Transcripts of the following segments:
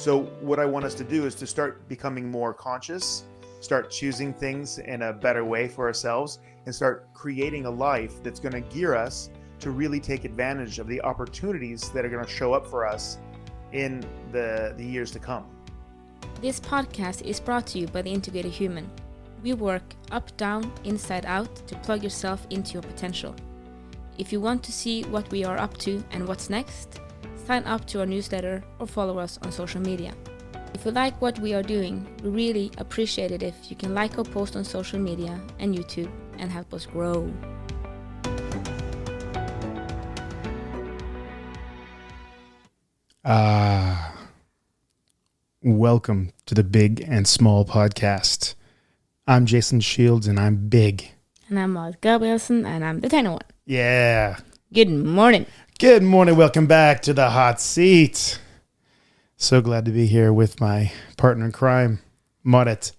So what I want us to do is to start becoming more conscious, start choosing things in a better way for ourselves, and start creating a life that's going to gear us to really take advantage of the opportunities that are going to show up for us in the years to come. This podcast is brought to you by The Integrated Human. We work up, down, inside out to plug yourself into your potential. If you want to see what we are up to and what's next, sign up to our newsletter or follow us on social media. If you like what we are doing, we really appreciate it if you can like our post on social media and YouTube and help us grow. Welcome to the Big and Small Podcast. I'm Jason Shields and I'm big. And I'm Marit Gabrielsen and I'm the tiny one. Yeah. Good morning. Good morning. Welcome back to the hot seat. So glad to be here with my partner in crime, Marit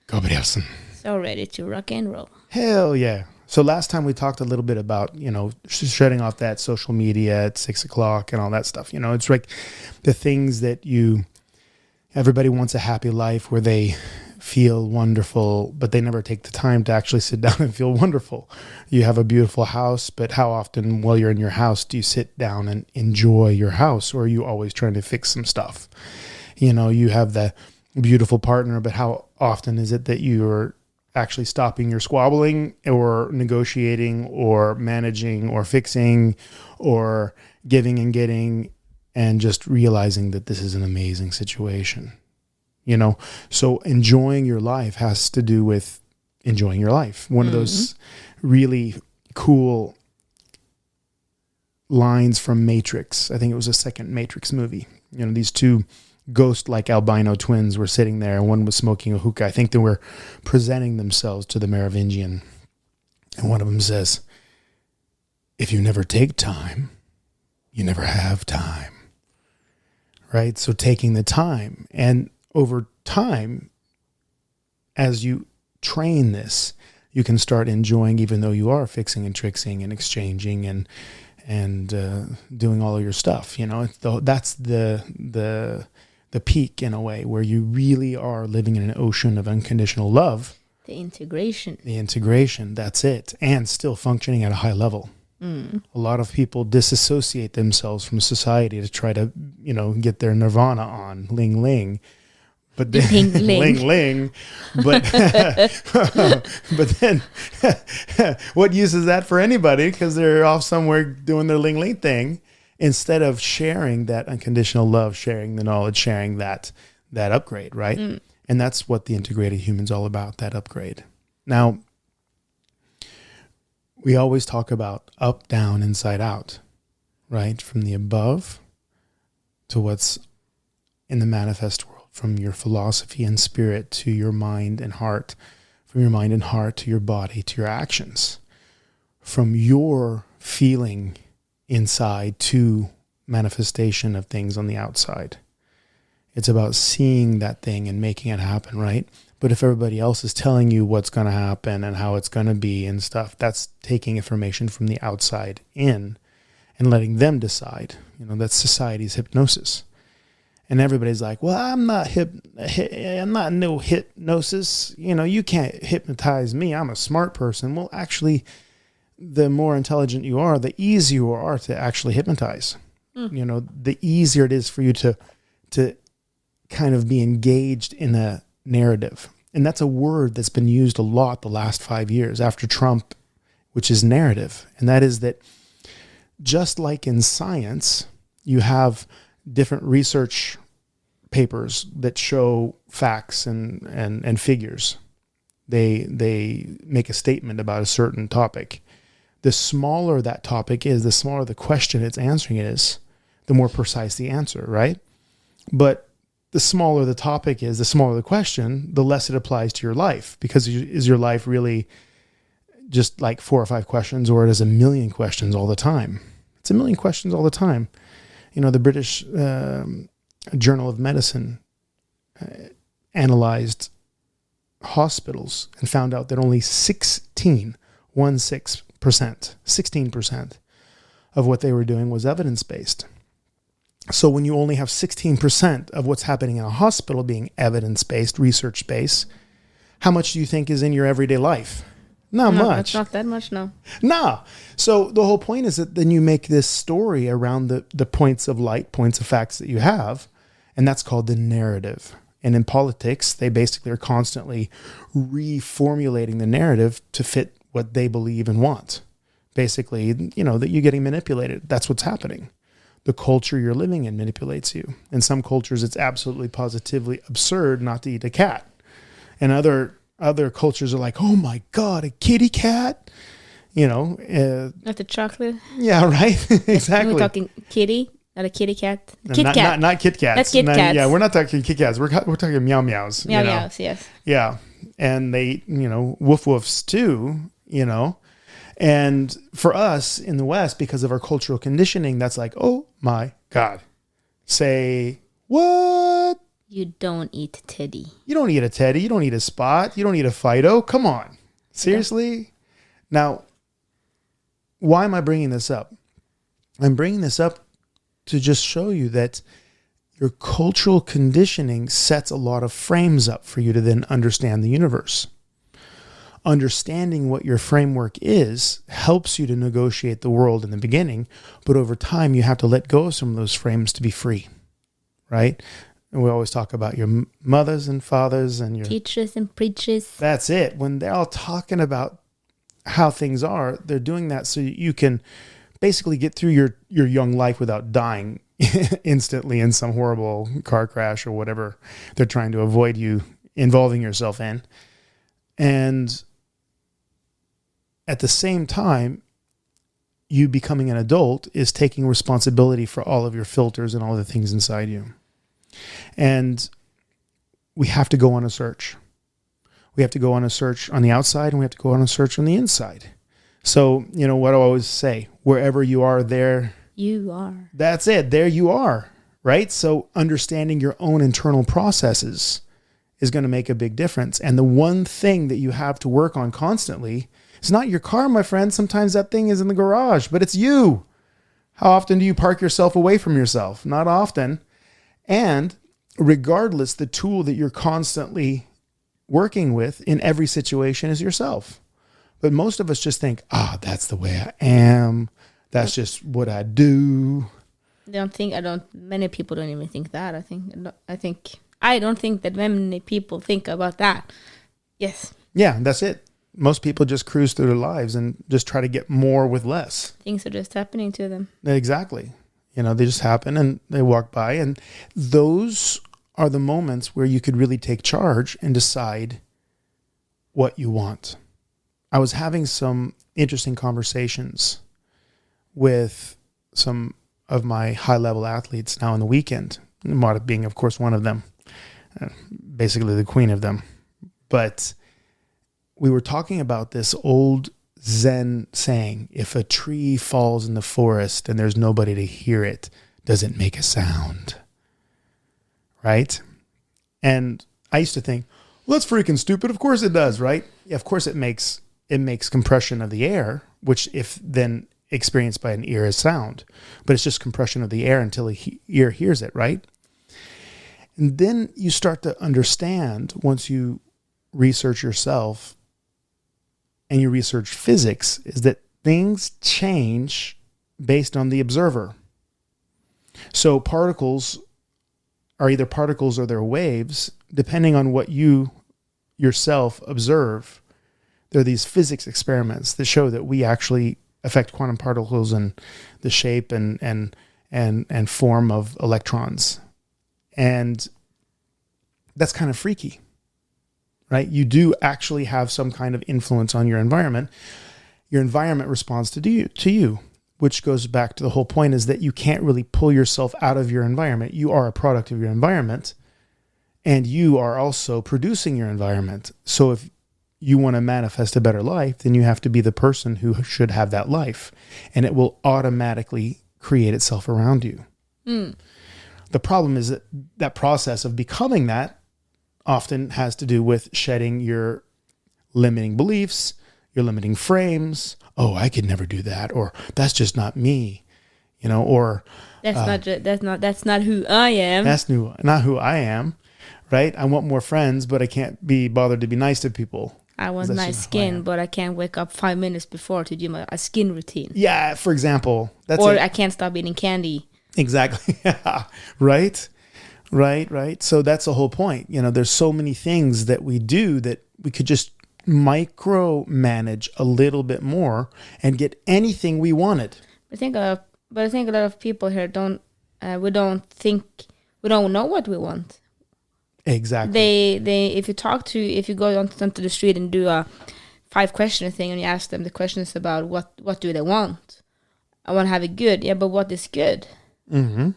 Gabrielsen. So ready to rock and roll. Hell yeah. So last time we talked a little bit about, shutting off that social media at 6 o'clock and all that stuff. It's like the things that everybody wants a happy life where they feel wonderful, but they never take the time to actually sit down and feel wonderful. You have a beautiful house, but how often while you're in your house do you sit down and enjoy your house, or are you always trying to fix some stuff? You have the beautiful partner, but how often is it that you're actually stopping your squabbling or negotiating or managing or fixing or giving and getting and just realizing that this is an amazing situation? So enjoying your life has to do with enjoying your life. One of those really cool lines from Matrix. I think it was the second Matrix movie. These two ghost-like albino twins were sitting there, and one was smoking a hookah. I think they were presenting themselves to the Merovingian. And one of them says, "If you never take time, you never have time." Right? So taking the time, and over time, as you train this, you can start enjoying, even though you are fixing and trixing and exchanging and doing all of your stuff. That's the peak in a way, where you really are living in an ocean of unconditional love. The integration. That's it. And still functioning at a high level. A lot of people disassociate themselves from society to try to, get their nirvana on, ling ling. But then, ling ling. But but then, what use is that for anybody? Because they're off somewhere doing their ling ling thing, instead of sharing that unconditional love, sharing the knowledge, sharing that upgrade, right? And that's what the integrated human's all about, that upgrade. Now, we always talk about up, down, inside out, right? From the above to what's in the manifest world, from your philosophy and spirit to your mind and heart, from your mind and heart to your body, to your actions, from your feeling inside to manifestation of things on the outside. It's about seeing that thing and making it happen, right? But if everybody else is telling you what's going to happen and how it's going to be and stuff, that's taking information from the outside in and letting them decide. That's society's hypnosis. And everybody's like, well, I'm not no hypnosis. You can't hypnotize me. I'm a smart person. Well, actually, the more intelligent you are, the easier you are to actually hypnotize. The easier it is for you to kind of be engaged in a narrative. And that's a word that's been used a lot the last 5 years after Trump, which is narrative. And that is that just like in science, you have different research papers that show facts and figures. They make a statement about a certain topic. The smaller that topic is, the smaller the question it's answering is, the more precise the answer, right? But the smaller the topic is, the smaller the question, the less it applies to your life. Because is your life really just like 4 or 5 questions, or it is a million questions all the time? It's a million questions all the time. The British Journal of Medicine analyzed hospitals and found out that only 16% of what they were doing was evidence-based. So when you only have 16% of what's happening in a hospital being evidence-based, research-based, how much do you think is in your everyday life? Not No, much. it's not that much, no. Nah. So the whole point is that then you make this story around the points of light, points of facts that you have, and that's called the narrative. And in politics, they basically are constantly reformulating the narrative to fit what they believe and want. Basically, you know, that you're getting manipulated. That's what's happening. The culture you're living in manipulates you. In some cultures, it's absolutely positively absurd not to eat a cat. And other cultures are like, oh my God, a kitty cat? You know. Not the chocolate. Yeah, right? Exactly. We're talking kitty, not a kitty cat. Kit Kat. Not Kit Kats. That's Kit Kats. Yeah, we're not talking Kit Kats. We're talking Meow Meows. Meow you know? Meows, yes. Yeah. And they, you know, Woof Woofs too, you know. And for us in the West, because of our cultural conditioning, that's like, oh my God. Say, what? You don't eat teddy. You don't eat a teddy. You don't eat a spot. You don't eat a Fido. Come on. Seriously? Okay. Now, why am I bringing this up? I'm bringing this up to just show you that your cultural conditioning sets a lot of frames up for you to then understand the universe. Understanding what your framework is helps you to negotiate the world in the beginning, but over time you have to let go of some of those frames to be free, right? And we always talk about your mothers and fathers and your teachers and preachers. That's it. When they're all talking about how things are, they're doing that so you can basically get through your young life without dying instantly in some horrible car crash or whatever they're trying to avoid you involving yourself in. And at the same time, you becoming an adult is taking responsibility for all of your filters and all the things inside you. And we have to go on a search. We have to go on a search on the outside and we have to go on a search on the inside. So, you know what I always say, wherever you are, there you are. That's it. There you are, right? So understanding your own internal processes is going to make a big difference. And the one thing that you have to work on constantly is not your car, my friend. Sometimes that thing is in the garage, but it's you. How often do you park yourself away from yourself? Not often. And regardless, the tool that you're constantly working with in every situation is yourself. But most of us just think, that's the way I am. That's just what I do. Many people don't even think that. I don't think that many people think about that. Yes. Yeah, that's it. Most people just cruise through their lives and just try to get more with less. Things are just happening to them. Exactly. You know, they just happen and they walk by. And those are the moments where you could really take charge and decide what you want. I was having some interesting conversations with some of my high-level athletes now on the weekend, Marit being, of course, one of them, basically the queen of them. But we were talking about this old Zen saying, if a tree falls in the forest and there's nobody to hear it, does it make a sound? Right? And I used to think, well, that's freaking stupid. Of course it does, right? Yeah, of course it makes compression of the air, which if then experienced by an ear is sound, but it's just compression of the air until the ear hears it, right? And then you start to understand, once you research yourself and you research physics, is that things change based on the observer. So particles are either particles or they're waves, depending on what you yourself observe. There are these physics experiments that show that we actually affect quantum particles and the shape and form of electrons. And that's kind of freaky, right? You do actually have some kind of influence on your environment. Your environment responds to you, which goes back to the whole point is that you can't really pull yourself out of your environment. You are a product of your environment, and you are also producing your environment. So if you want to manifest a better life, then you have to be the person who should have that life, and it will automatically create itself around you. The problem is that process of becoming that often has to do with shedding your limiting beliefs, your limiting frames. Oh, I could never do that, or that's just not me. or that's not who I am. not who I am, right? I want more friends, but I can't be bothered to be nice to people. I want nice skin, but I can't wake up 5 minutes before to do a skin routine. Yeah, for example. I can't stop eating candy. Exactly. Yeah. Right. So that's the whole point. There's so many things that we do that we could just micromanage a little bit more and get anything we wanted. I think a lot of people here don't know what we want. Exactly. If you go onto the street and do a 5-question thing and you ask them the questions about what do they want? I want to have it good. Yeah, but what is good? Mm-hmm.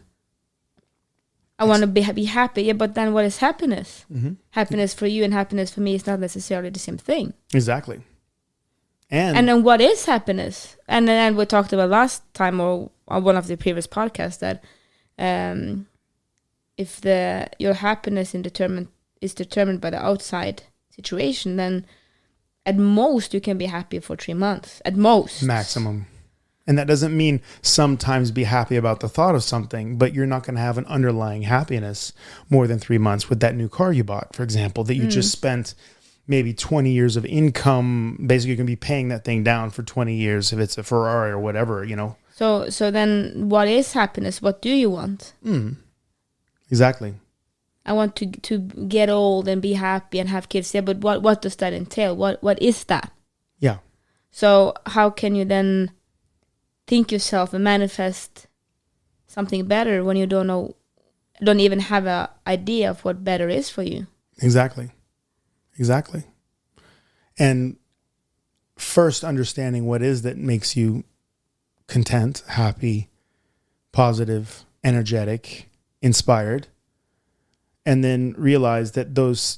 I want to be happy. Yeah, but then what is happiness? Mm-hmm. Happiness for you and happiness for me is not necessarily the same thing. Exactly. And then what is happiness? And then we talked about last time or on one of the previous podcasts that if your happiness is determined by the outside situation, then at most you can be happy for 3 months. At most. Maximum. And that doesn't mean sometimes be happy about the thought of something, but you're not going to have an underlying happiness more than 3 months with that new car you bought, for example, that you just spent maybe 20 years of income. Basically, you're going to be paying that thing down for 20 years if it's a Ferrari or whatever, So then what is happiness? What do you want? Exactly. I want to get old and be happy and have kids. Yeah, but what does that entail? What is that? Yeah. So how can you then think yourself and manifest something better when you don't even have an idea of what better is for you? Exactly. And first understanding what is that makes you content, happy, positive, energetic, inspired, and then realize that those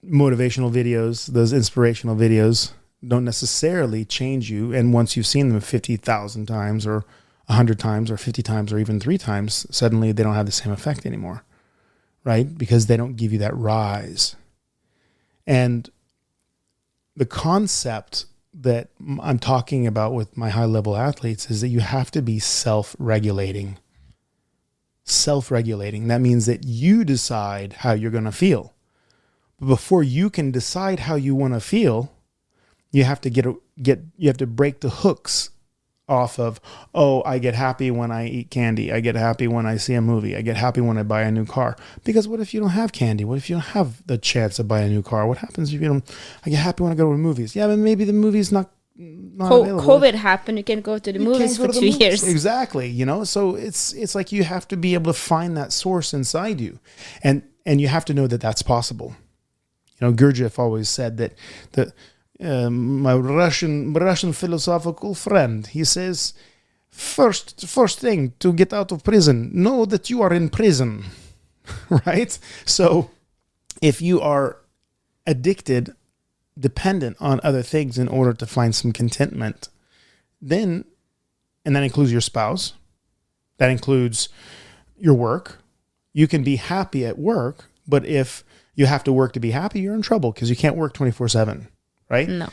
motivational videos, those inspirational videos don't necessarily change you. And once you've seen them 50,000 times or 100 times or 50 times or even 3 times, suddenly they don't have the same effect anymore, right? Because they don't give you that rise. And the concept that I'm talking about with my high-level athletes is that you have to be self-regulating. Self-regulating. That means that you decide how you're going to feel. But before you can decide how you want to feel, you have to you have to break the hooks off of, I get happy when I eat candy. I get happy when I see a movie. I get happy when I buy a new car. Because what if you don't have candy? What if you don't have the chance to buy a new car? What happens if you don't? I get happy when I go to the movies. Yeah, but maybe the movie's not available. COVID happened. You can't go to the movies for 2 years. Exactly. So it's like you have to be able to find that source inside you, and you have to know that that's possible. Gurdjieff always said that my Russian philosophical friend, he says, first thing to get out of prison, know that you are in prison, right? So if you are addicted, dependent on other things in order to find some contentment, and that includes your spouse, that includes your work. You can be happy at work, but if you have to work to be happy, you're in trouble because you can't work 24/7. Right? No.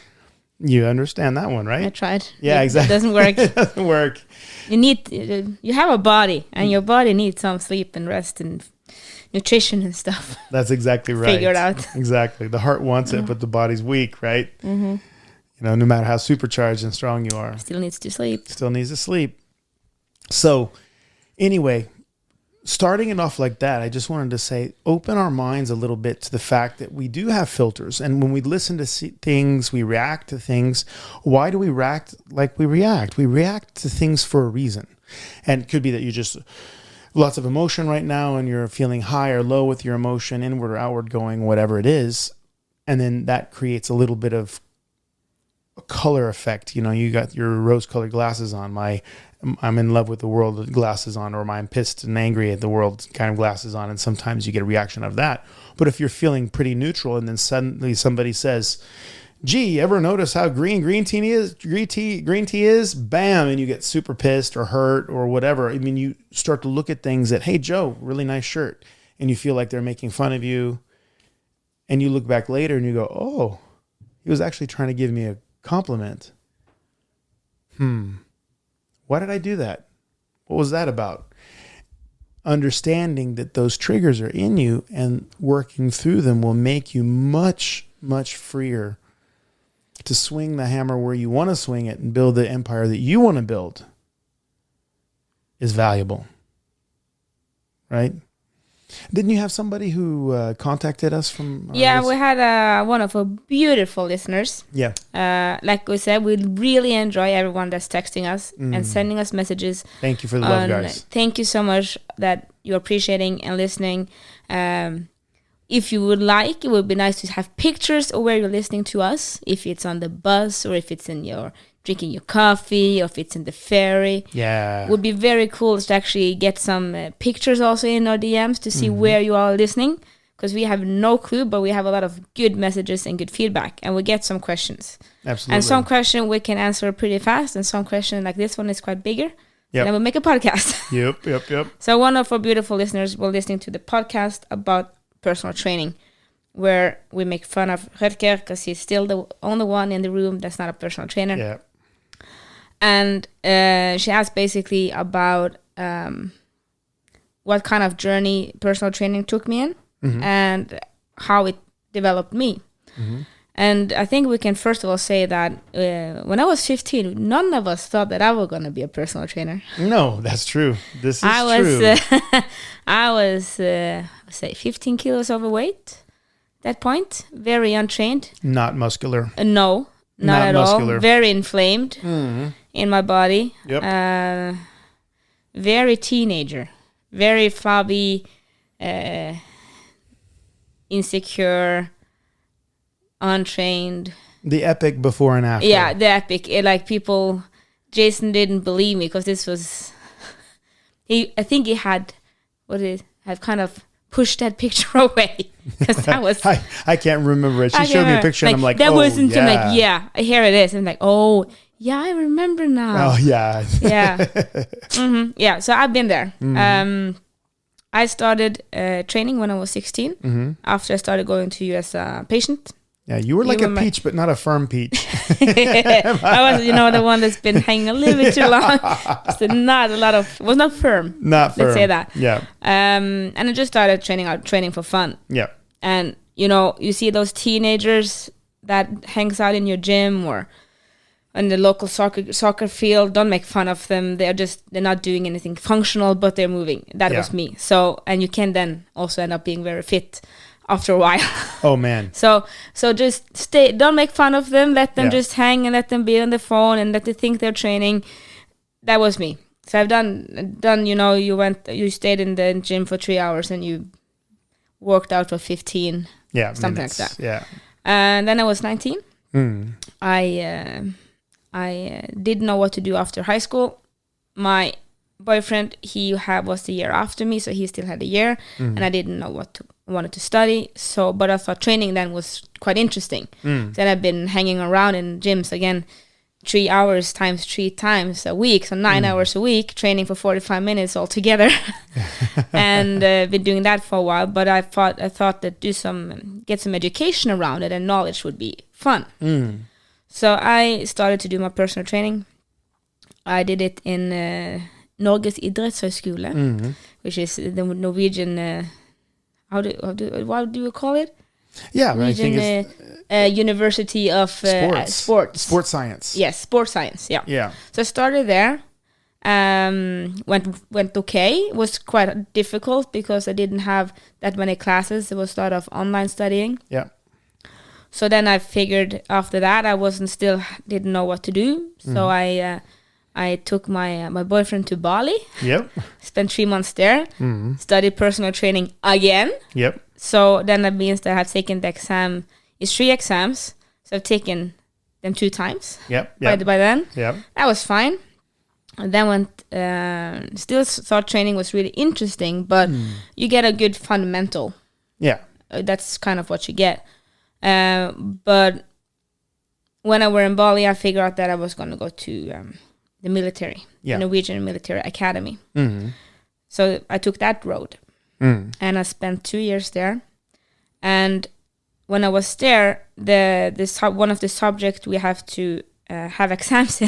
You understand that one, right? I tried. Yeah, exactly. It doesn't work. It doesn't work. You have a body, and your body needs some sleep and rest and nutrition and stuff. That's exactly right. Figure it out. Exactly. The heart wants it, but the body's weak, right? Mm-hmm. No matter how supercharged and strong you are. Still needs to sleep. So, anyway, starting it off like that, I just wanted to say, open our minds a little bit to the fact that we do have filters. And when we listen to things, we react to things. Why do we react like we react? We react to things for a reason. And it could be that you just lots of emotion right now and you're feeling high or low with your emotion, inward or outward going, whatever it is. And then that creates a little bit of a color effect. You got your rose-colored glasses on. I'm in love with the world with glasses on, or I'm pissed and angry at the world kind of glasses on. And sometimes you get a reaction of that. But if you're feeling pretty neutral and then suddenly somebody says, gee, ever notice how green tea is? Bam. And you get super pissed or hurt or whatever. I mean, you start to look at things that, hey, Joe, really nice shirt. And you feel like they're making fun of you. And you look back later and you go, oh, he was actually trying to give me a compliment. Why did I do that? What was that about? Understanding that those triggers are in you and working through them will make you much, much freer to swing the hammer where you want to swing it and build the empire that you want to build is valuable. Right? Didn't you have somebody who contacted us from? Yeah, we had one of our beautiful listeners. Yeah. Like we said, we really enjoy everyone that's texting us and sending us messages. Thank you for the love, guys. Thank you so much that you're appreciating and listening. If you would like, it would be nice to have pictures of where you're listening to us. If it's on the bus or if it's in your drinking your coffee or if it's in the ferry. Yeah. Would be very cool to actually get some pictures also in our DMs to see where you are listening, because we have no clue, but we have a lot of good messages and good feedback, and we get some questions. Absolutely. And some question we can answer pretty fast, and some question like this one is quite bigger. Yep. And then we'll make a podcast. Yep. So one of our beautiful listeners was listening to the podcast about personal training, where we make fun of Rutger because he's still the only one in the room that's not a personal trainer. Yeah. And she asked basically about what kind of journey personal training took me in and how it developed me. And I think we can first of all say that when I was 15, none of us thought that I was going to be a personal trainer. No, that's true. This is true. I was, say, 15 kilos overweight at that point. Very untrained. Not muscular. No, not at muscular. all. Very inflamed in my body. Yep. Very teenager. Very flabby, insecure, untrained. The epic before and after. Yeah, the epic. Like people, Jason didn't believe me because this was. I think he had, have kind of pushed that picture away because that was. I can't remember it. She showed me a picture and I'm like, that oh, wasn't yeah. I'm like, yeah, here it is. I'm like, oh, yeah, I remember now. Oh yeah. Yeah. Yeah. So I've been there. I started training when I was 16. After I started going to you as a patient. Yeah, you were like a peach, but not a firm peach. I was, the one that's been hanging a little bit too long. So not a lot of, was not firm. Not firm. Let's say that. Yeah. And I just started training for fun. Yeah. And, you see those teenagers that hangs out in your gym or in the local soccer field. Don't make fun of them. They're not doing anything functional, but they're moving. That was me. So, and you can then also end up being very fit after a while. Oh man. So just stay, don't make fun of them, let them just hang and let them be on the phone and let them think they're training. That was me. So I've done you stayed in the gym for 3 hours and you worked out for 15. Yeah. Something minutes. like that. Yeah. And then I was 19. I didn't know what to do after high school. My boyfriend, was the year after me, so he still had a year, and I didn't know what wanted to study. So, but I thought training then was quite interesting. Then I've been hanging around in gyms again, 3 hours times 3 times a week, so 9 hours a week, training for 45 minutes altogether, and been doing that for a while. But I thought that get some education around it and knowledge would be fun. So I started to do my personal training. I did it in Norges idrettshøyskole, which is the Norwegian. What do you call it? Yeah, Norwegian, I think it's University of Sports. Sports science. Yes, sports science. Yeah. Yeah. So I started there. Went okay. It was quite difficult because I didn't have that many classes. It was a lot of online studying. Yeah. So then I figured after that I didn't know what to do. So I took my boyfriend to Bali. Yep. Spent 3 months there. Studied personal training again. Yep. So then that means that I've taken the exam. It's 3 exams. So I've taken them 2 times. Yep. By then. Yep. That was fine. And then still thought training was really interesting, but you get a good fundamental. Yeah. That's kind of what you get. But when I were in Bali, I figured out that I was going to go to the military, the Norwegian Military Academy. So I took that road, and I spent 2 years there. And when I was there, one of the subjects we have to have exams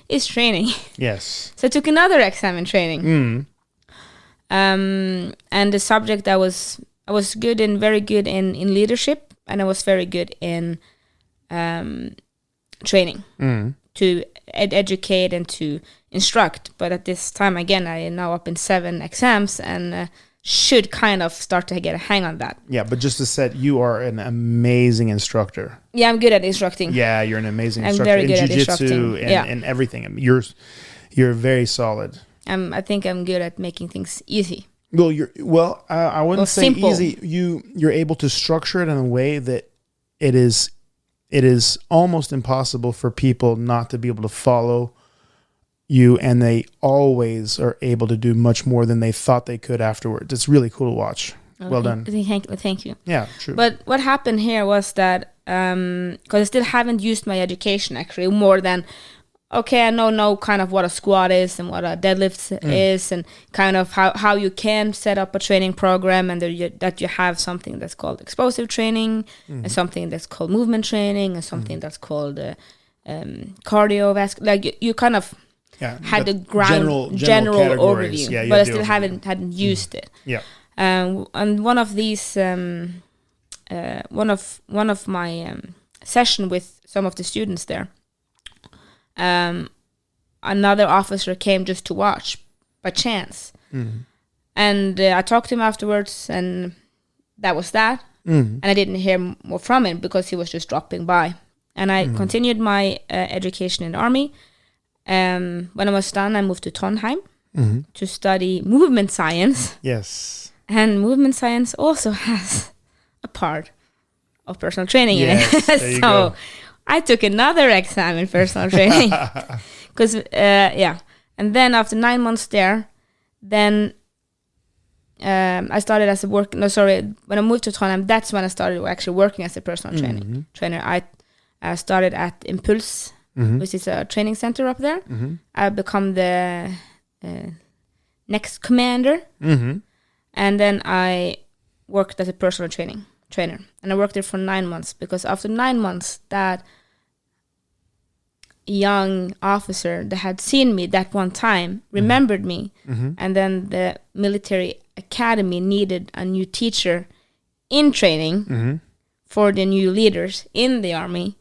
in is training. Yes. So I took another exam in training. Mm. And the subject I was good in, very good in leadership, and I was very good in training to educate and to instruct. But at this time, again, I am now up in 7 exams and should kind of start to get a hang on that. Yeah, but just to set, you are an amazing instructor. Yeah, I'm good at instructing. Yeah, you're an amazing I'm instructor very in good at jiu-jitsu instructing. and everything. I mean, you're very solid. I think I'm good at making things easy. Well, I wouldn't say simple. easy. You're able to structure it in a way that it is almost impossible for people not to be able to follow you, and they always are able to do much more than they thought they could afterwards. It's really cool to watch. Well done. Thank you. Yeah, true. But what happened here was that because I still haven't used my education actually more than, okay, I know kind of what a squat is and what a deadlift is, and kind of how you can set up a training program, and that you have something that's called explosive training, and something that's called movement training, and something that's called cardiovascular. Like you kind of had the general overview, yeah, but I still hadn't used it. Yeah. And one of these, one of my session with some of the students there, another officer came just to watch by chance, and I talked to him afterwards, and that was that. And I didn't hear more from him because he was just dropping by. And I continued my education in the army. When I was done, I moved to Trondheim to study movement science. Yes. And movement science also has a part of personal training in it. There you So go. I took another exam in personal training. Because, And then after 9 months there, then I started as when I moved to Trondheim, that's when I started actually working as a personal trainer. I started at Impuls, which is a training center up there. I become the next commander. And then I worked as a personal trainer. And I worked there for 9 months, because after 9 months, that young officer that had seen me that one time remembered me. And then the military academy needed a new teacher in training for the new leaders in the army.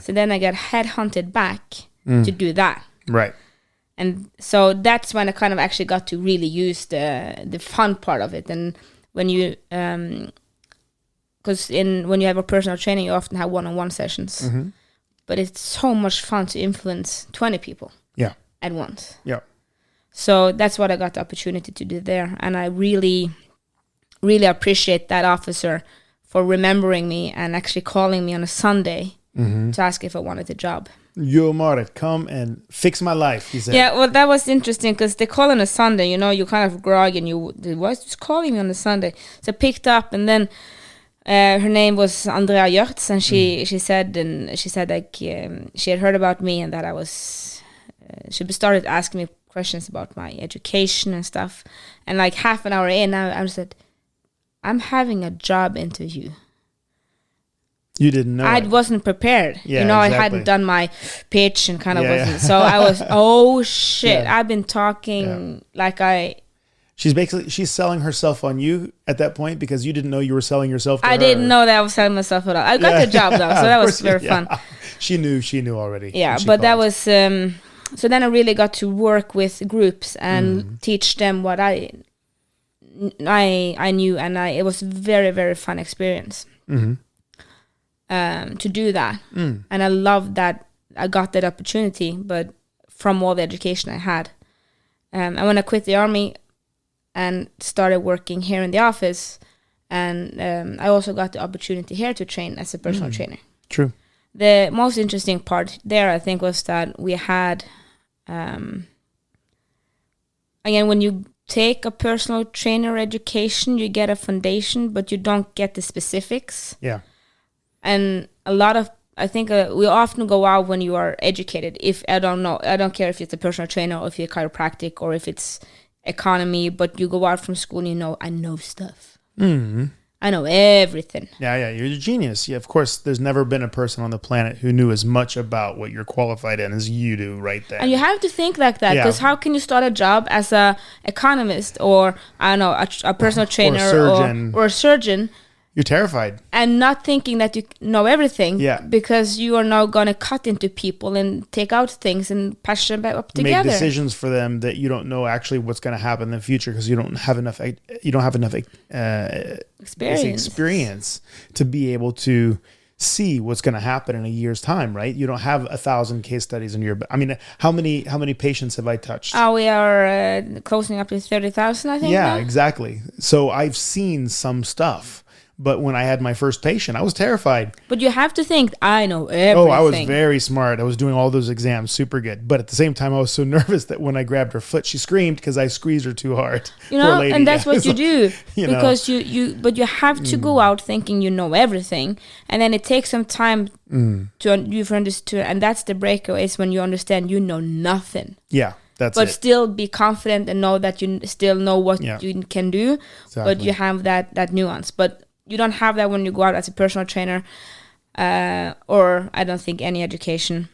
So then I got headhunted back to do that. Right. And so that's when I kind of actually got to really use the fun part of it. And when you, because when you have a personal training, you often have one-on-one sessions. But it's so much fun to influence 20 people at once. Yeah. So that's what I got the opportunity to do there. And I really, really appreciate that officer for remembering me and actually calling me on a Sunday to ask if I wanted the job. Yo, Marit, come and fix my life, he said. Yeah, well, that was interesting because they call on a Sunday, you kind of grog and they was just calling me on a Sunday. So I picked up, and then her name was Andrea Gjörtz, and she said like she had heard about me and that I was, she started asking me questions about my education and stuff. And like half an hour in, I said, I'm having a job interview. You didn't know. I wasn't prepared. Yeah, I exactly. hadn't done my pitch and kind of wasn't. So I was, oh shit, Yeah. I've been talking like She's selling herself on you at that point, because you didn't know you were selling yourself to her. I didn't know that I was selling myself at all. I got the job though, so that was very fun. She knew already. Yeah, She but that called. was, so then I really got to work with groups and teach them what I knew, and it was very, very fun experience. To do that. And I love that I got that opportunity, but from all the education I had. And when I quit the army and started working here in the office, and I also got the opportunity here to train as a personal trainer. True. The most interesting part there, I think, was that we had, again, when you take a personal trainer education, you get a foundation, but you don't get the specifics. Yeah. And I think we often go out when you are educated. I don't care if it's a personal trainer or if you're chiropractic or if it's economy, but you go out from school and I know stuff. I I know everything. Yeah, you're a genius. Yeah, of course, there's never been a person on the planet who knew as much about what you're qualified in as you do right there. And you have to think like that, because how can you start a job as a economist or, I don't know, a personal trainer or a surgeon? You're terrified. And not thinking that you know everything. Yeah. Because you are now going to cut into people and take out things and patch them back up together. Make decisions for them that you don't know actually what's going to happen in the future, because you don't have enough experience to be able to see what's going to happen in a year's time, right? You don't have 1,000 case studies in your... I mean, how many patients have I touched? We are closing up to 30,000, I think. Yeah, now. Exactly. So I've seen some stuff. But when I had my first patient, I was terrified. But you have to think, I know everything. Oh, I was very smart. I was doing all those exams super good. But at the same time, I was so nervous that when I grabbed her foot, she screamed because I squeezed her too hard. You know, and that's what you do. Because know. But you have to go out thinking you know everything. And then it takes some time you've understood. And that's the breakaway, is when you understand you know nothing. Yeah. But still be confident and know that you still know what you can do. Exactly. But you have that nuance. But you don't have that when you go out as a personal trainer, or I don't think any education.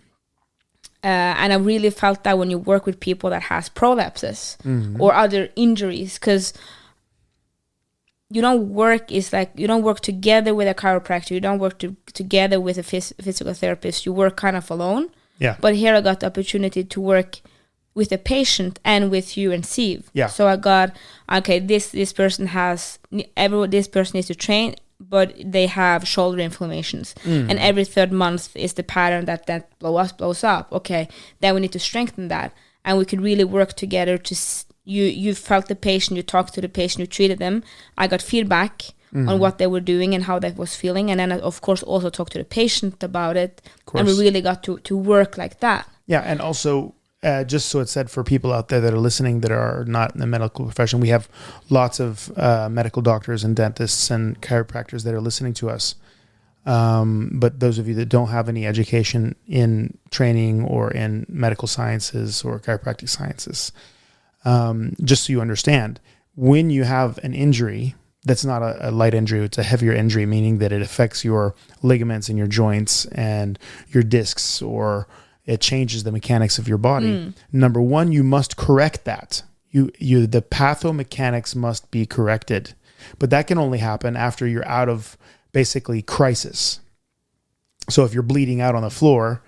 And I really felt that when you work with people that has prolapses or other injuries, because you don't work together with a chiropractor. You don't work together with a physical therapist. You work kind of alone. Yeah. But here I got the opportunity to work with a patient and with you and Steve. Yeah. So I got, this person needs to train, but they have shoulder inflammations. And every 3rd month is the pattern that blows up. Okay, then we need to strengthen that. And we could really work together to, you felt the patient, you talked to the patient, you treated them. I got feedback on what they were doing and how that was feeling. And then I, of course, also talked to the patient about it. And we really got to work like that. Yeah, and also... just so it's said for people out there that are listening that are not in the medical profession, we have lots of medical doctors and dentists and chiropractors that are listening to us. But those of you that don't have any education in training or in medical sciences or chiropractic sciences, just so you understand, when you have an injury, that's not a light injury, it's a heavier injury, meaning that it affects your ligaments in your joints and your discs, or it changes the mechanics of your body. Number one, you must correct that. The pathomechanics must be corrected. But that can only happen after you're out of basically crisis. So if you're bleeding out on the floor,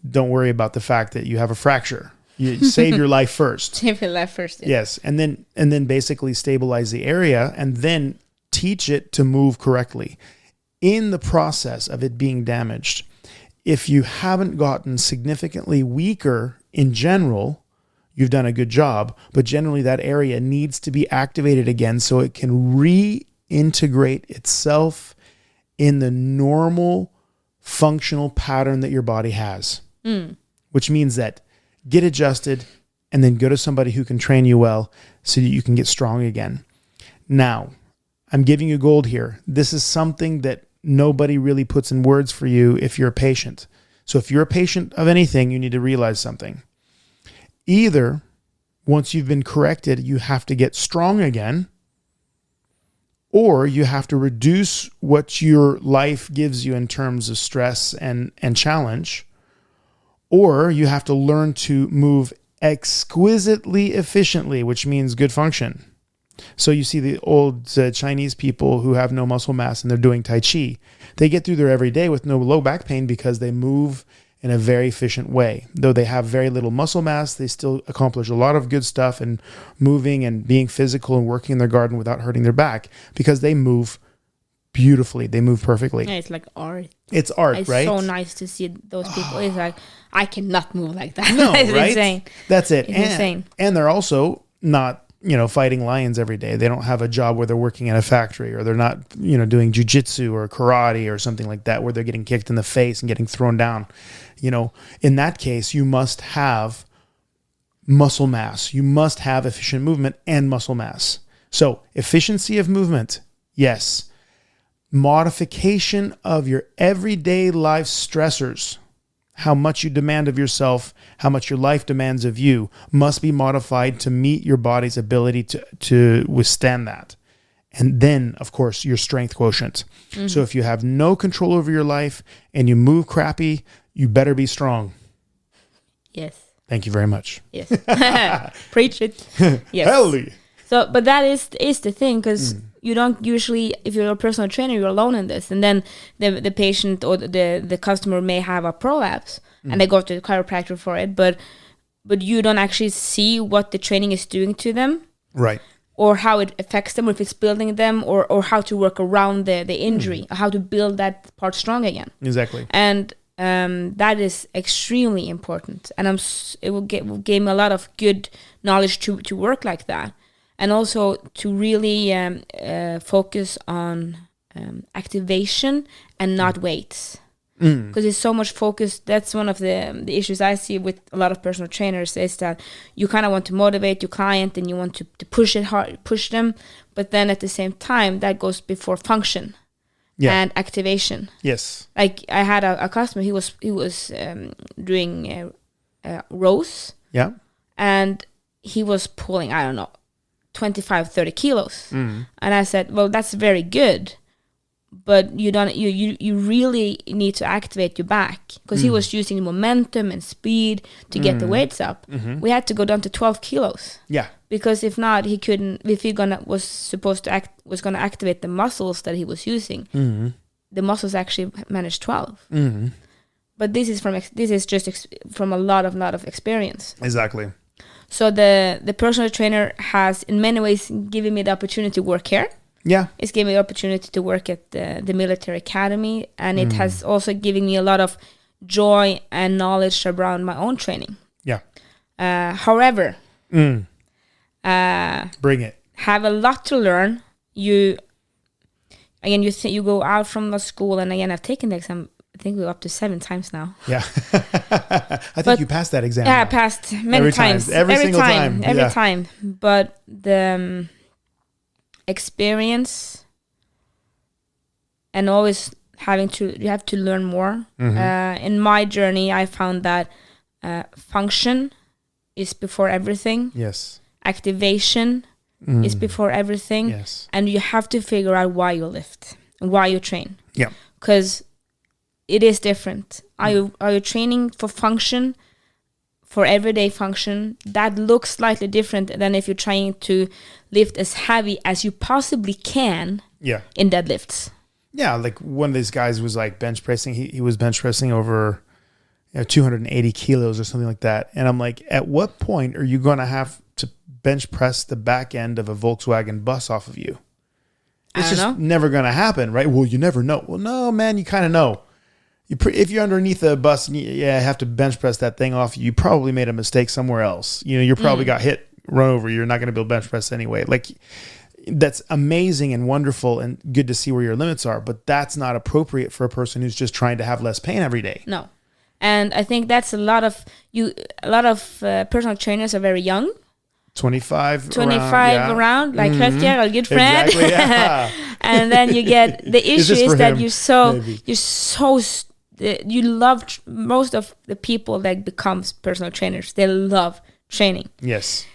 don't worry about the fact that you have a fracture. You save your life first. Save your life first. Yeah. Yes. And then basically stabilize the area and then teach it to move correctly. In the process of it being damaged, if you haven't gotten significantly weaker in general, you've done a good job. But generally that area needs to be activated again so it can reintegrate itself in the normal functional pattern that your body has. Which means that get adjusted and then go to somebody who can train you well so that you can get strong again. Now, I'm giving you gold here. This is something that nobody really puts in words for you if you're a patient. So if you're a patient of anything, you need to realize something. Either once you've been corrected, you have to get strong again, or you have to reduce what your life gives you in terms of stress and challenge, or you have to learn to move exquisitely efficiently, which means good function. So you see the old Chinese people who have no muscle mass and they're doing Tai Chi. They get through their everyday with no low back pain because they move in a very efficient way. Though they have very little muscle mass, they still accomplish a lot of good stuff and moving and being physical and working in their garden without hurting their back because they move beautifully. They move perfectly. Yeah, it's like art. It's art, right? It's so nice to see those people. It's like, I cannot move like that. No, it's right? Insane. That's it. It's insane. And they're also not, fighting lions every day. They don't have a job where they're working in a factory, or they're not, doing jujitsu or karate or something like that, where they're getting kicked in the face and getting thrown down. In that case, you must have muscle mass. You must have efficient movement and muscle mass. So efficiency of movement, yes. Modification of your everyday life stressors, how much you demand of yourself, how much your life demands of you, must be modified to meet your body's ability to withstand that. And then, of course, your strength quotient. So if you have no control over your life and you move crappy, you better be strong. Yes. Thank you very much. Yes. Preach it. Yes. Hallelujah. So, but that is the thing, because you don't usually, if you're a personal trainer, you're alone in this. And then the patient or the customer may have a prolapse and they go to the chiropractor for it, but you don't actually see what the training is doing to them. Right. Or how it affects them, or if it's building them, or how to work around the injury, or how to build that part strong again. Exactly. And that is extremely important. And it will give me a lot of good knowledge to work like that. And also to really focus on activation and not weights. Because it's so much focus. That's one of the issues I see with a lot of personal trainers, is that you kind of want to motivate your client and you want to push it hard, push them, but then at the same time that goes before function and activation. Yes. Like I had a customer, he was doing rows, and he was pulling, I don't know, 25, 30 kilos, and I said, well, that's very good. But you really need to activate your back, because he was using momentum and speed to get the weights up. We had to go down to 12 kilos. Yeah. Because if not, he couldn't. If he was going to activate the muscles that he was using, the muscles actually managed 12. But this is just from a lot of experience. Exactly. So the personal trainer has in many ways given me the opportunity to work here. Yeah. It's given me the opportunity to work at the military academy, and it has also given me a lot of joy and knowledge around my own training. Yeah. However, bring it. Have a lot to learn. You go out from the school, and again, I've taken the exam. I think we're up to 7 times now. Yeah. I think you passed that exam. Yeah, I passed many times. Every single time. Every time. But the experience and always you have to learn more. In my journey, I found that function is before everything. Yes. Activation is before everything. Yes. And you have to figure out why you lift and why you train. Yeah. Because it is different. Are you training for function, for everyday function? That looks slightly different than if you're trying to lift as heavy as you possibly can in deadlifts. Yeah, like one of these guys was like bench pressing. He was bench pressing over 280 kilos or something like that. And I'm like, at what point are you going to have to bench press the back end of a Volkswagen bus off of you? It's just never going to happen, right? Well, you never know. Well, no, man, you kind of know. If you're underneath a bus and you have to bench press that thing off, you probably made a mistake somewhere else. You probably got hit, run over. You're not going to be able to bench press anyway. Like, that's amazing and wonderful and good to see where your limits are, but that's not appropriate for a person who's just trying to have less pain every day. No. And I think that's a lot of personal trainers are very young. 25 around, like Christian, a good friend. Exactly, yeah. And then you get the issue is that you love most of the people that becomes personal trainers. They love training. Yes.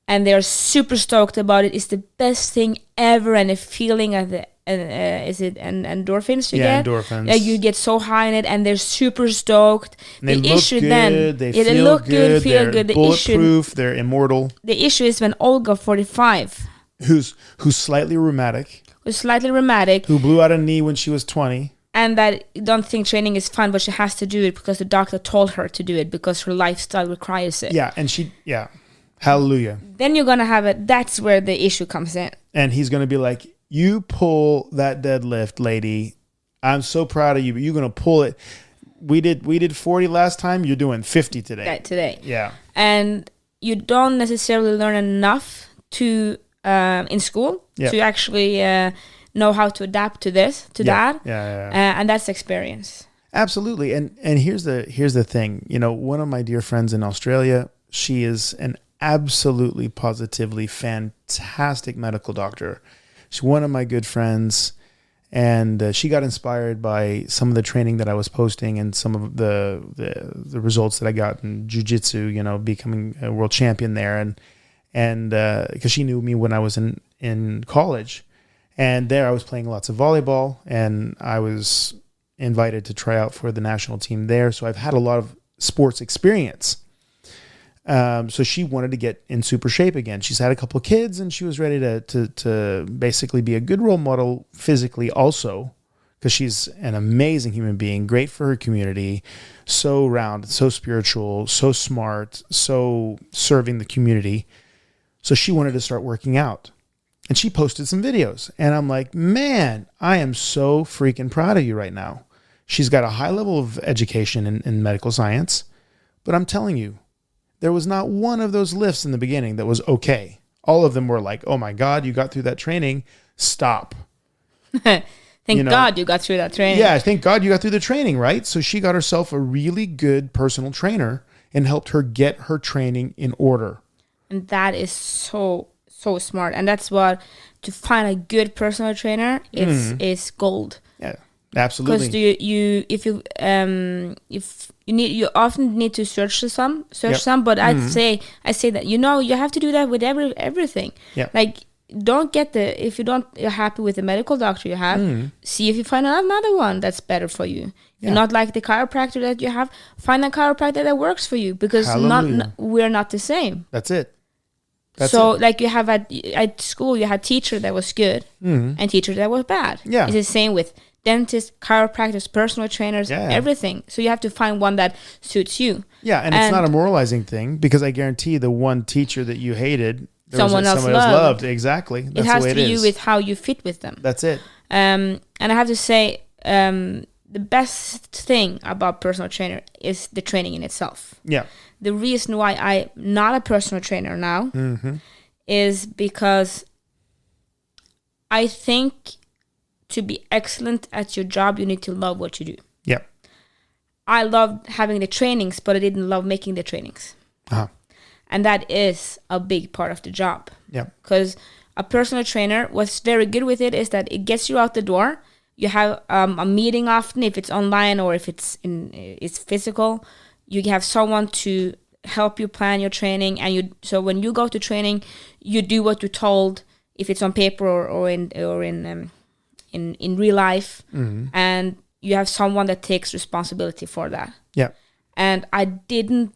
And they're super stoked about it. It's the best thing ever, and the feeling of is it endorphins you get? Yeah, endorphins. Like you get so high in it, and they're super stoked. And they look good. They look good. Feel good. Bulletproof. They're immortal. The issue is when Olga, 45, who's slightly rheumatic, who blew out a knee when she was 20. And that don't think training is fun, but she has to do it because the doctor told her to do it because her lifestyle requires it. Yeah, and hallelujah. Then you're going to have it. That's where the issue comes in. And he's going to be like, you pull that deadlift, lady. I'm so proud of you, but you're going to pull it. We did 40 last time. You're doing 50 today. Right, today. Yeah. And you don't necessarily learn enough to in school to actually know how to adapt to that. Yeah. And that's experience. Absolutely. And here's the thing. One of my dear friends in Australia, she is an absolutely positively fantastic medical doctor. She's one of my good friends, and she got inspired by some of the training that I was posting and some of the results that I got in jiu-jitsu, becoming a world champion there. And because she knew me when I was in college. And there I was playing lots of volleyball, and I was invited to try out for the national team there. So I've had a lot of sports experience. So she wanted to get in super shape again. She's had a couple of kids, and she was ready to basically be a good role model physically also, because she's an amazing human being, great for her community, so round, so spiritual, so smart, so serving the community. So she wanted to start working out, and she posted some videos, and I'm like, man, I am so freaking proud of you right now. She's got a high level of education in medical science, but I'm telling you, there was not one of those lifts in the beginning that was okay. All of them were like, oh my God, you got through that training. Stop. Thank God you got through that training. Yeah, thank God you got through the training, right? So she got herself a really good personal trainer and helped her get her training in order. And that is so smart. And that's what, to find a good personal trainer is gold. Yeah, absolutely. Because you often need to search some, but I say that, you have to do that with everything. Yeah. Like, don't get if you're happy with the medical doctor you have, see if you find another one that's better for you. If you're not like the chiropractor that you have, find a chiropractor that works for you, because we're not the same. That's it. Like you have at school, you had teacher that was good and teacher that was bad. Yeah. It's the same with dentists, chiropractors, personal trainers, everything. So you have to find one that suits you. Yeah, and it's not a moralizing thing, because I guarantee the one teacher that you hated, someone else loved. Exactly. That's it has the way to do with how you fit with them. That's it. And I have to say, the best thing about personal trainer is the training in itself. Yeah. The reason why I'm not a personal trainer now is because I think to be excellent at your job, you need to love what you do. Yeah. I loved having the trainings, but I didn't love making the trainings. Uh-huh. And that is a big part of the job. Yeah. Because a personal trainer, what's very good with it is that it gets you out the door. You have a meeting often, if it's online or if it's physical. You have someone to help you plan your training, and so when you go to training, you do what you're told, if it's on paper or in real life, and you have someone that takes responsibility for that. Yeah. And I didn't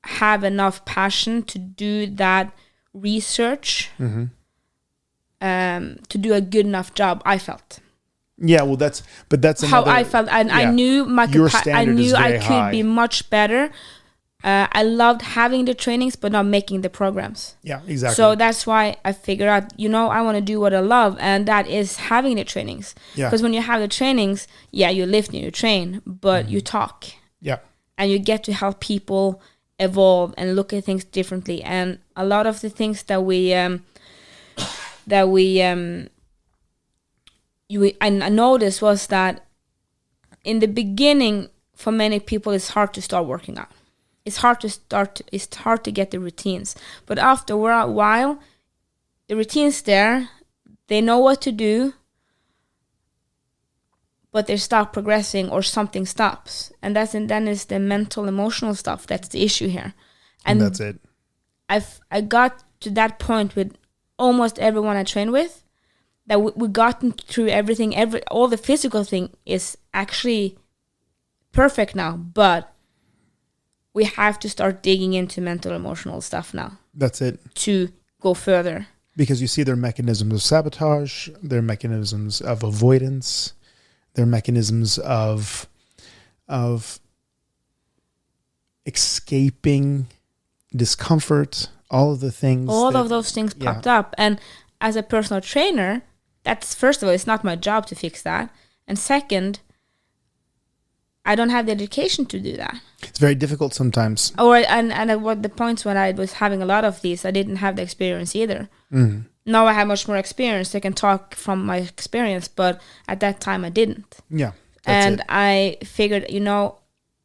have enough passion to do that research to do a good enough job, I felt. Yeah, well, that's how I felt, and I knew I could be much better. I loved having the trainings, but not making the programs. Yeah, exactly. So that's why I figured out, I want to do what I love, and that is having the trainings. Yeah. Because when you have the trainings, you lift and you train, but you talk. Yeah. And you get to help people evolve and look at things differently. And a lot of the things that I noticed was that in the beginning, for many people, it's hard to start working out. It's hard to get the routines. But after a while, the routine's there. They know what to do, but they stop progressing or something stops. And then it's the mental, emotional stuff that's the issue here. And that's it. I got to that point with almost everyone I train with, that we gotten through everything. All the physical thing is actually perfect now, but we have to start digging into mental, emotional stuff now. That's it. To go further. Because you see their mechanisms of sabotage, their mechanisms of avoidance, their mechanisms of escaping discomfort, all of the things. All of those things popped up. And as a personal trainer, that's, first of all, it's not my job to fix that. And second, I don't have the education to do that. It's very difficult sometimes. And what the points when I was having a lot of these, I didn't have the experience either. Now I have much more experience. I can talk from my experience, but at that time I didn't. Yeah. And I figured,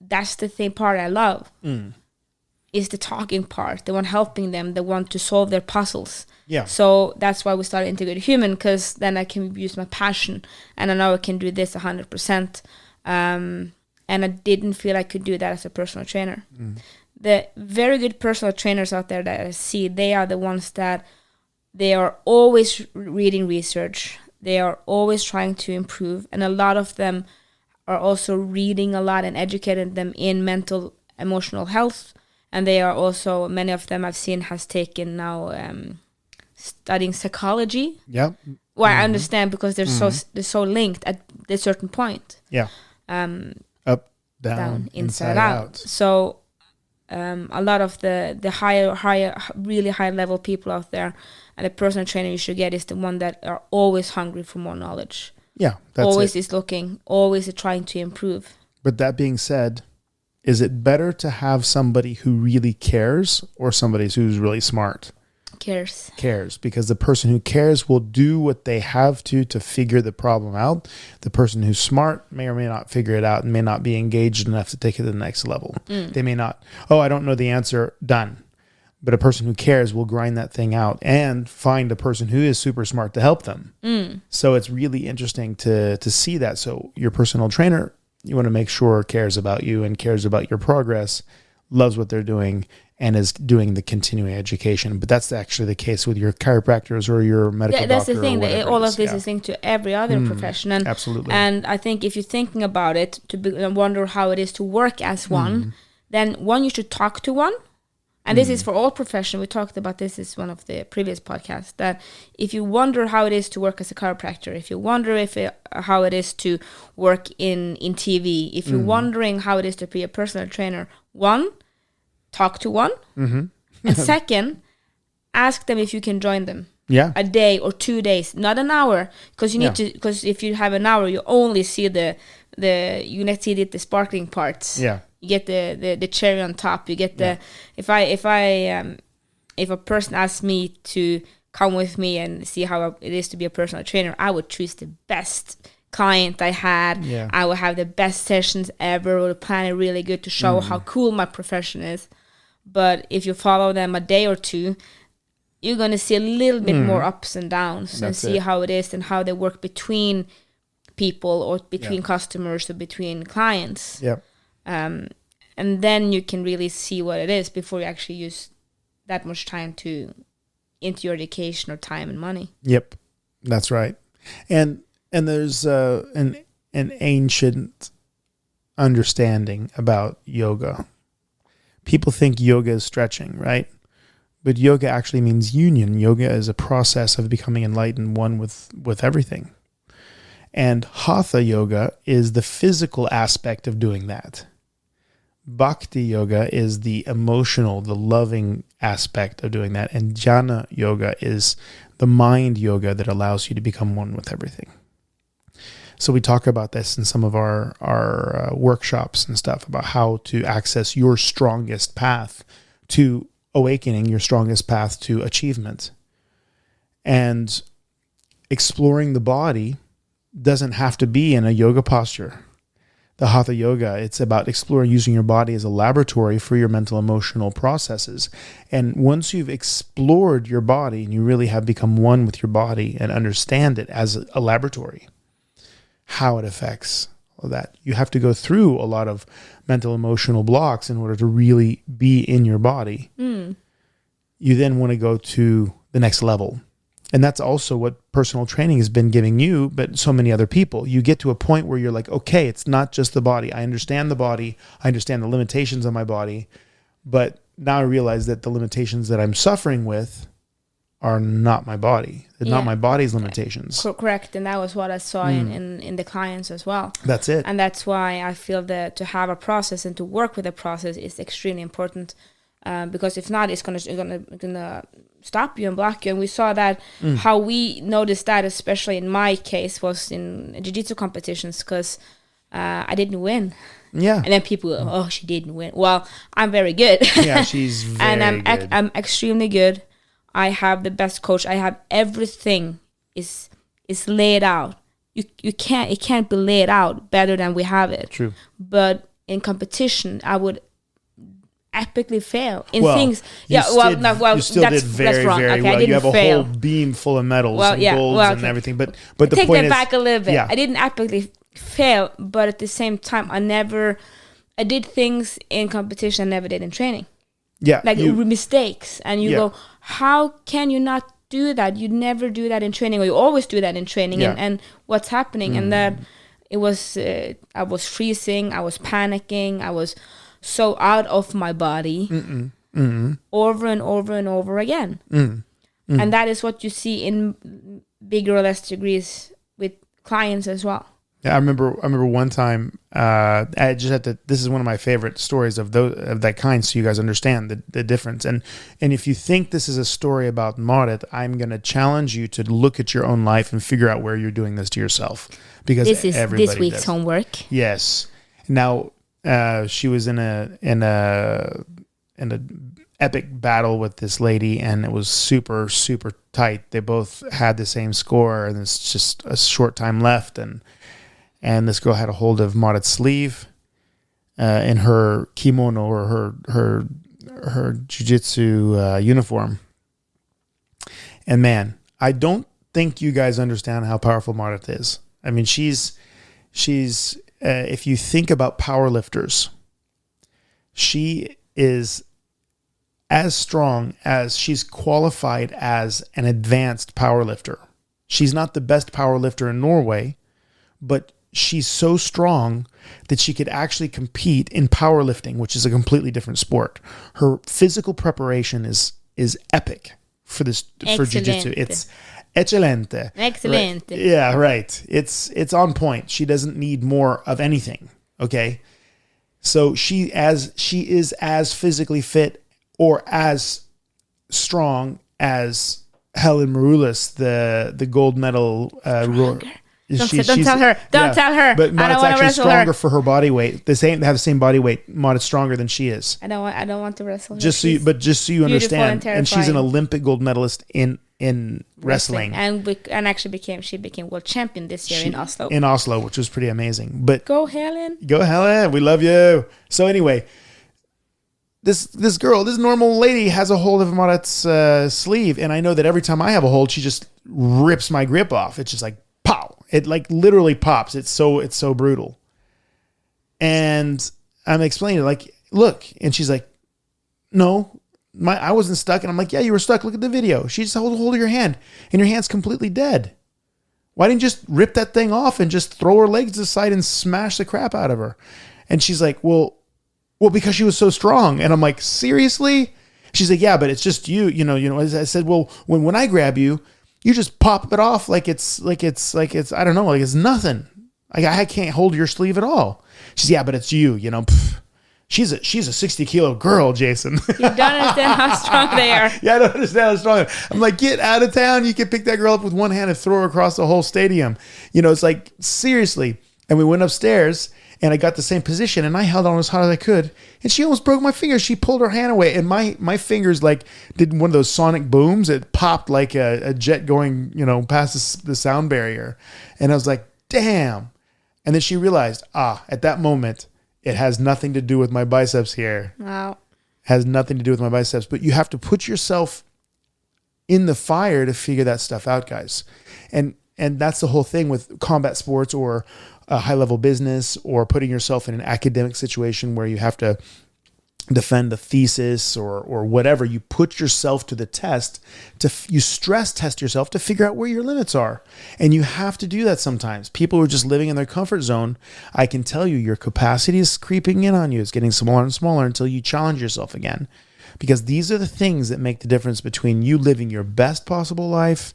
that's the part I love. Is the talking part, the one helping them, the one to solve their puzzles. Yeah. So that's why we started Integrated Human, because then I can use my passion, and I know I can do this 100%. And I didn't feel I could do that as a personal trainer. The very good personal trainers out there that I see, they are the ones that they are always reading research. They are always trying to improve, and a lot of them are also reading a lot and educating them in mental, emotional health. And they are also, many of them I've seen has taken now studying psychology. Yeah. Well, I understand, because they're so linked at a certain point. Yeah. Up, down, inside out. So a lot of the higher, really high level people out there, and the personal trainer you should get is the one that are always hungry for more knowledge. Yeah, that's always it. Is looking, always is trying to improve. But that being said, is it better to have somebody who really cares or somebody who's really smart? Cares, because the person who cares will do what they have to figure the problem out. The person who's smart may or may not figure it out and may not be engaged enough to take it to the next level. They may not, I don't know the answer, done. But a person who cares will grind that thing out and find a person who is super smart to help them. So it's really interesting to see that. So your personal trainer, you want to make sure cares about you and cares about your progress, loves what they're doing, and is doing the continuing education. But that's actually the case with your chiropractors or your medical doctor. That's the thing. That all of this is linked to every other profession. And, absolutely. And I think if you're thinking about it, wonder how it is to work as one, then one, you should talk to one. And this is for all profession. We talked about this in one of the previous podcasts, that if you wonder how it is to work as a chiropractor, if you wonder how it is to work in TV, if you're wondering how it is to be a personal trainer, one, talk to one. And second, ask them if you can join them. Yeah. A day or 2 days, not an hour, because you need to. Because if you have an hour, you only see the sparkling parts. Yeah. You get the cherry on top. You get the if a person asks me to come with me and see how it is to be a personal trainer, I would choose the best client I had. Yeah. I would have the best sessions ever. I would plan it really good to show how cool my profession is. But if you follow them a day or two, you're going to see a little bit more ups and downs. And see how it is and how they work between people or between customers or between clients. Yep. And then you can really see what it is before you actually use that much time into your education or time and money. Yep, that's right. And there's an ancient understanding about yoga. People think yoga is stretching, right? But yoga actually means union. Yoga is a process of becoming enlightened, one with everything. And hatha yoga is the physical aspect of doing that. Bhakti yoga is the emotional, the loving aspect of doing that. And jnana yoga is the mind yoga that allows you to become one with everything. So we talk about this in some of our workshops and stuff about how to access your strongest path to awakening, your strongest path to achievement. And exploring the body doesn't have to be in a yoga posture. The hatha yoga, it's about exploring using your body as a laboratory for your mental emotional processes. And once you've explored your body and you really have become one with your body and understand it as a laboratory, how it affects all that, you have to go through a lot of mental emotional blocks in order to really be in your body. You then want to go to the next level. And that's also what personal training has been giving you, but so many other people. You get to a point where you're like, okay, it's not just the body. I understand the body. I understand the limitations of my body. But now I realize that the limitations that I'm suffering with are not my body. They're not my body's limitations. Correct. And that was what I saw in the clients as well. That's it. And that's why I feel that to have a process and to work with a process is extremely important. Because if not, it's gonna stop you and block you. And we saw that how we noticed that, especially in my case, was in jiu-jitsu competitions, because I didn't win. Yeah. And then people, oh, she didn't win. Well, I'm very good. Yeah, she's very and good. I'm extremely good. I have the best coach. I have everything is laid out. It can't be laid out better than we have it. True. But in competition, I would epically fail in things. You still did very, very well. You have a whole beam full of medals and golds and everything. But the take point that is, back a little bit. Yeah. I didn't epically fail, but at the same time, I did things in competition I never did in training. Yeah, like mistakes, and you go, how can you not do that. You never do that in training, or you always do that in training. Yeah. And what's happening, and that it was I was freezing, I was panicking, I was so out of my body over and over and over again. And that is what you see in bigger or less degrees with clients as well. Yeah, I remember one time, I just had to, this is one of my favorite stories of that kind, so you guys understand the difference. And if you think this is a story about Marit, I'm going to challenge you to look at your own life and figure out where you're doing this to yourself. Because this is everybody this week's does. homework. Yes. Now, she was in a epic battle with this lady, and it was super, super tight. They both had the same score, and it's just a short time left, and this girl had a hold of Marit's sleeve in her kimono, or her jiu-jitsu uniform. And man, I don't think you guys understand how powerful Marit is. I mean, she's if you think about powerlifters, she is as strong as she's qualified as an advanced powerlifter. She's not the best powerlifter in Norway, but she's so strong that she could actually compete in powerlifting, which is a completely different sport. Her physical preparation is epic for jiu-jitsu. It's eccellente. Excellent. Right. Yeah, right. It's on point. She doesn't need more of anything. Okay. So she is as physically fit or as strong as Helen Maroulis, the gold medal rower. Don't tell her. Don't tell her. But Marit's actually stronger her. for her body weight. They have the same body weight. Marit's stronger than she is. I don't want to wrestle her. Just so you understand. And she's an Olympic gold medalist in wrestling. And actually she became world champion this year in Oslo. In Oslo, which was pretty amazing. But go Helen. Go Helen. We love you. So anyway, this girl, this normal lady, has a hold of Marit's sleeve, and I know that every time I have a hold, she just rips my grip off. It's just like pow. It like literally pops. It's so brutal. And I'm explaining, like, look, and she's like, no, I wasn't stuck. And I'm like, yeah, you were stuck. Look at the video. She just hold of your hand, and your hand's completely dead. Why didn't you just rip that thing off and just throw her legs to the side and smash the crap out of her? And she's like, well, because she was so strong. And I'm like, seriously? She's like, yeah, but it's just you know, I said, well, when I grab you, you just pop it off like it's I don't know, like it's nothing. I can't hold your sleeve at all. She's, yeah, but it's you, you know. She's a 60-kilo girl, Jason. You don't understand how strong they are. Yeah, I don't understand how strong they are. I'm like, get out of town. You can pick that girl up with one hand and throw her across the whole stadium. You know, it's like, seriously. And we went upstairs, and I got the same position, and I held on as hard as I could, and she almost broke my fingers. She pulled her hand away, and my fingers like did one of those sonic booms. It popped like a jet going, you know, past the sound barrier. And I was like, damn. And then she realized, at that moment, it has nothing to do with my biceps here. Wow. Has nothing to do with my biceps. But you have to put yourself in the fire to figure that stuff out, guys. And that's the whole thing with combat sports or a high-level business, or putting yourself in an academic situation where you have to defend a thesis or whatever. You put yourself to the test, you stress test yourself to figure out where your limits are. And you have to do that sometimes. People who are just living in their comfort zone, I can tell you, your capacity is creeping in on you. It's getting smaller and smaller until you challenge yourself again. Because these are the things that make the difference between you living your best possible life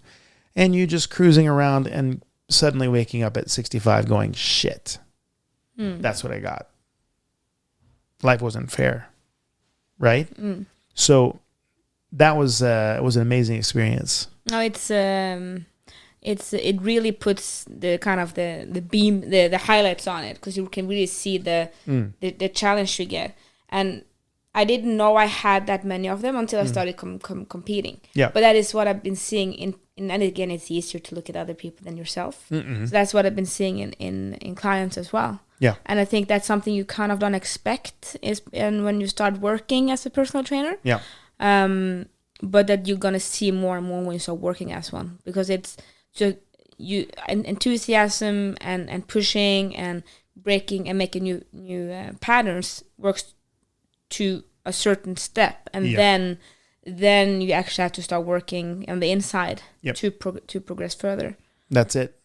and you just cruising around and suddenly waking up at 65 going, shit, that's what I got. Life wasn't fair. Right? So that was an amazing experience. No, it really puts the kind of the beam, the highlights on it, because you can really see the challenge you get. And I didn't know I had that many of them until I started competing. Yeah. But that is what I've been seeing in and again, it's easier to look at other people than yourself. So that's what I've been seeing in clients as well. Yeah. And I think that's something you kind of don't expect and when you start working as a personal trainer. Yeah. But that you're gonna see more and more when you start working as one, because it's just enthusiasm and pushing and breaking and making new patterns works to a certain step, and then then you actually have to start working on the inside Yep. to progress further. That's it.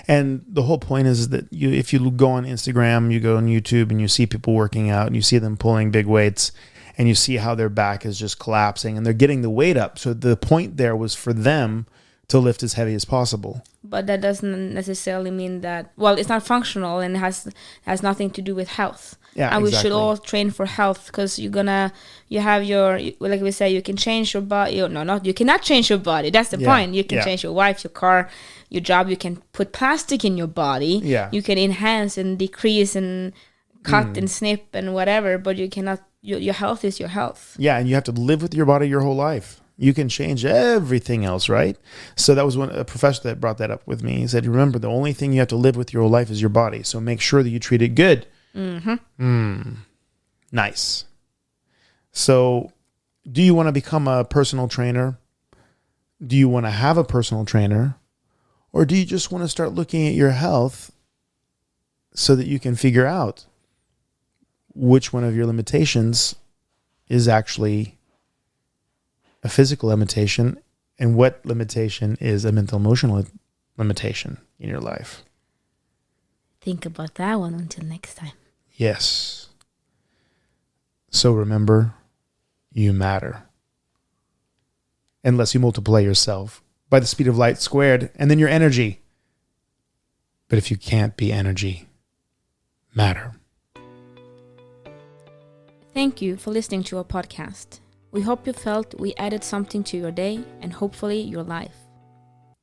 And the whole point is that if you go on Instagram, you go on YouTube, and you see people working out, and you see them pulling big weights, and you see how their back is just collapsing, and they're getting the weight up. So the point there was for them to lift as heavy as possible. But that doesn't necessarily mean that, well, it's not functional, and it has nothing to do with health. Yeah, and exactly. we should all train for health, because you have your, like we say, you can change your body. You cannot change your body. That's the point. You can change your wife, your car, your job. You can put plastic in your body. Yeah. You can enhance and decrease and cut and snip and whatever, but you cannot, your health is your health. Yeah, and you have to live with your body your whole life. You can change everything else, right? So that was a professor that brought that up with me. He said, remember, the only thing you have to live with your whole life is your body. So make sure that you treat it good. Nice. So do you want to become a personal trainer? Do you want to have a personal trainer? Or do you just want to start looking at your health so that you can figure out which one of your limitations is actually a physical limitation and what limitation is a mental emotional limitation in your life? Think about that one until next time. Yes. So remember, you matter. Unless you multiply yourself by the speed of light squared, and then your energy. But if you can't be energy, matter. Thank you for listening to our podcast. We hope you felt we added something to your day and hopefully your life.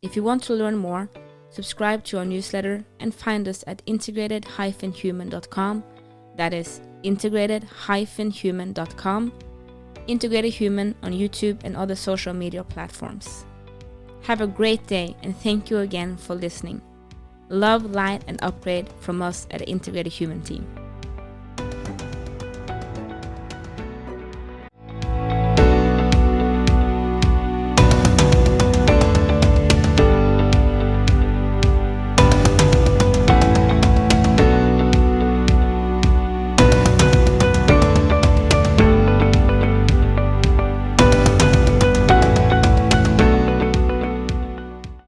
If you want to learn more, subscribe to our newsletter and find us at integrated-human.com. That is integrated-human.com. Integrated Human on YouTube and other social media platforms. Have a great day, and thank you again for listening. Love, light, and upgrade from us at the Integrated Human team.